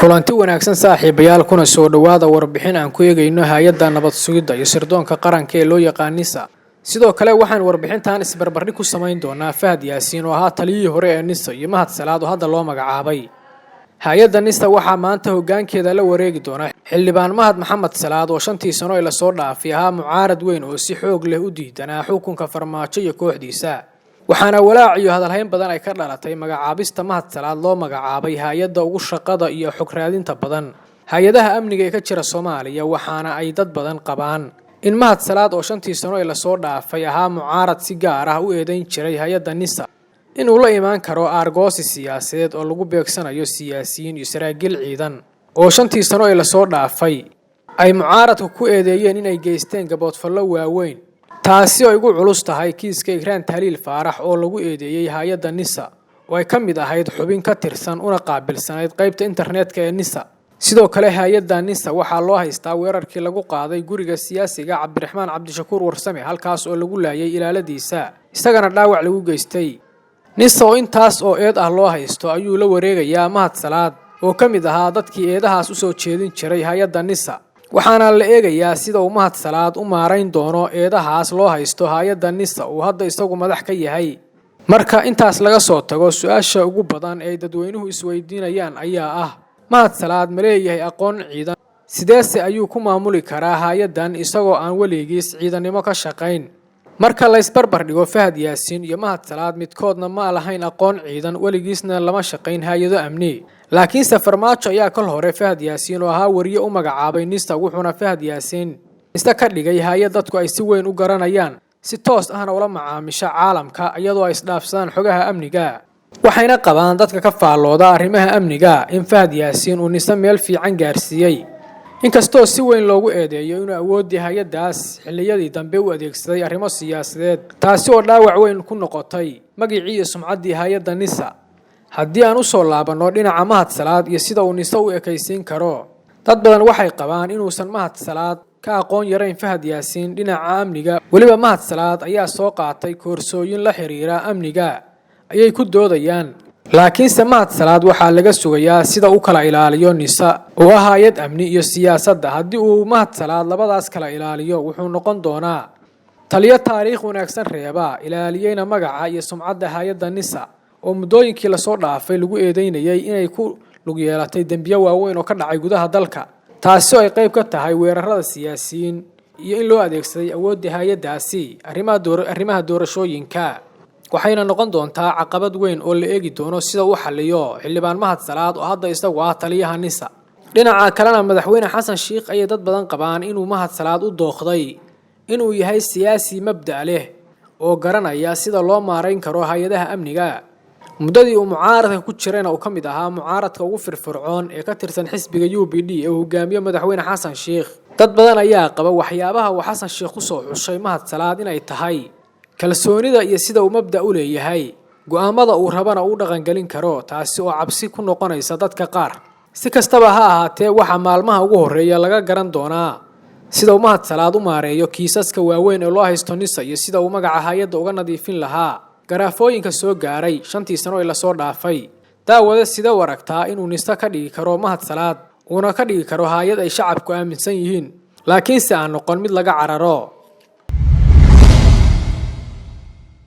kulanti wanaagsan saaxiibayaal kuna soo dhawaada warbixin aan ku eegayno hay'adda nabad sugidda iyo sirdoonka qaranka ee loo yaqaan NISA. sidoo kale waxaan warbixintan isbarbardhig ku samayn doonaa Fahad Yaasiin oo ahaa taliyihii hore ee NISA iyo Mahad Salaad oo hadda loo magacaabay. hay'adda NISA waxaa maanta hoggaankeeda la wareegi doona xildhibaan Mahad Maxamed Salaad oo 5 sano la soo dhaafay ahaa mucaarad weyn oo si xoog leh u diidanaa xukunka farmaajo iyo kooxdiisa. waxaana walaac iyo hadalhayn badan ay ka dhalatay magacaabista Mahad Salaad loo magacaabay hay'adda ugu shaqada iyo xog raadinta badan hay'adaha amniga ee ka jira Soomaaliya waxaana ay dad badan qabaan in Mahad Salaad oo 5 sano la soo dhaafay ahaa mucaarad si gaar ah u eedayn jiray hay'adda NISA inuu la imaan karo argoosi siyaasadeed oo lagu beegsanayo siyaasiyiin iyo saraakiil ciidan oo 5 sano la soo dhaafay ay mucaaradku ku eedeeyeen inay geysteen gaboodfallo waaweyn taasi oo ugu culus tahay kiiska Ikraan Tahliil Faarax oo lagu eedeeyay hay'adda NISA oo ay kamid ahayd xubin ka tirsan una qaabilsanayd qaybta internetka ee NISA. sidoo kale hay'adda NISA waxaa loo haystaa weerarkii lagu qaaday guriga siyaasiga Cabdiraxmaan Cabdishakuur Warsame halkaas oo lagu laayay ilaaladiisa isagana dhaawac lagu geystay. NISA oo intaas oo eed ah loo haysto ayuu la wareegayaa Mahad Salaad oo kamid ahaa dadkii eedahaas u soo jeedin jiray hay'adda NISA. waxaana la eegayaa sida uu Mahad Salaad u maarayn doono eedahaas loo haysto hay'adda NISA oo hadda isagu madax ka yahay. marka intaas laga soo tago su'aasha ugu badan ee dadweynuhu isweydiinayaan ayaa ah Mahad Salaad ma leeyahay aqoon ciidan sideese ayuu ku maamuli karaa hay'addan isagoo aan weligiis ciidanimo ka shaqayn. marka la isbarbar dhigo Fahad Yaasiin iyo Mahad Salaad midkoodna ma lahayn aqoon ciidan weligiisna lama shaqayn hay'ado amni laakiin Farmaajo ayaa kal hore Fahad Yaasiin oo ahaa wariye u magacaabay NISA wuxuuna Fahad Yaasiin ka dhigay hay'ad dadku ay si weyn u garanayaan si toos ahna ula macaamisha caalamka iyadoo ay isdhaafsadaan xogaha amniga. waxayna qabaan dadka ka faallooda arrimaha amniga in Fahad Yaasiin uu NISA meel fiican gaarsiiyay inkastoo si weyn loogu eedeeyo inuu awoodii hay'addaas xilliyadii dambe u adeegsaday arrimo siyaasadeed taasi oo dhaawac weyn ku noqotay magacii iyo sumcaddii hay'adda NISA. haddii aan u soo laabano dhinaca Mahad Salaad iyo sida uu NISA u ekaysiin karo dad badan waxay qabaan inuusan Mahad Salaad ka aqoon yarayn Fahad Yaasiin dhinaca amniga waliba Mahad Salaad ayaa soo qaatay koorsooyin la xiriira amniga ayay ku doodayaan laakiin Mahad Salaad waxaa laga sugayaa sida uu kala ilaaliyo NISA oo ah hay'ad amni iyo siyaasadda. haddii uu Mahad Salaad labadaas kala ilaaliyo wuxuu noqon doonaa taliye taariikh wanaagsan reeba ilaaliyayna magaca iyo sumcadda hay'adda NISA oo muddooyinkii la soo dhaafay lagu eedeynayay inay ku lug yeelatay dambiyo waaweyn oo ka dhacay gudaha dalka taasi oo ay qayb ka tahay weerarada siyaasiyiin iyo in loo adeegsaday awoodda hay'addaasi arrimaha doorashooyinka. waxayna noqon doontaa caqabad weyn oo la eegi doono sida uu xalliyo xildhibaan Mahad Salaad oo hadda isagu ah taliyaha NISA. dhinaca kalena madaxweyne Xasan Sheikh ay dad badan qabaan inuu Mahad Salaad u dooqday inuu yahay siyaasi mabda' leh oo garanaya sida loo maarayn karo hay'adaha amniga. muddadii uu mucaaradka ku jirayna uu kamid ahaa mucaaradka ugu firfircoon ee ka tirsan xisbiga UPD ee uu hogaamiyo madaxweyne Xasan Sheikh. dad badan ayaa qaba waxyaabaha uu Xasan Sheikh ku soo xushay Mahad Salaad inay tahay kalsoonida iyo sida uu mabda' u leeyahay go'aamada uu rabana uu dhaqan galin karo taasi oo cabsi ku noqonaysa dadka qaar. si kastaba ha ahaatee waxa maalmaha ugu horeeya laga garan doonaa sida uu Mahad Salaad u maareeyo kiisaska waaweyn ee loo haysto NISA iyo sida uu magaca hay'adda uga nadiifin lahaa garaafooyinka soo gaaray 5 sano la soo dhaafay. daawada sida waragtaa inuu NISA ka dhigi karo Mahad Salaad una ka dhigi karo hay'ad ay shacabku aaminsan yihiin laakiin si aan noqon mid laga cararo.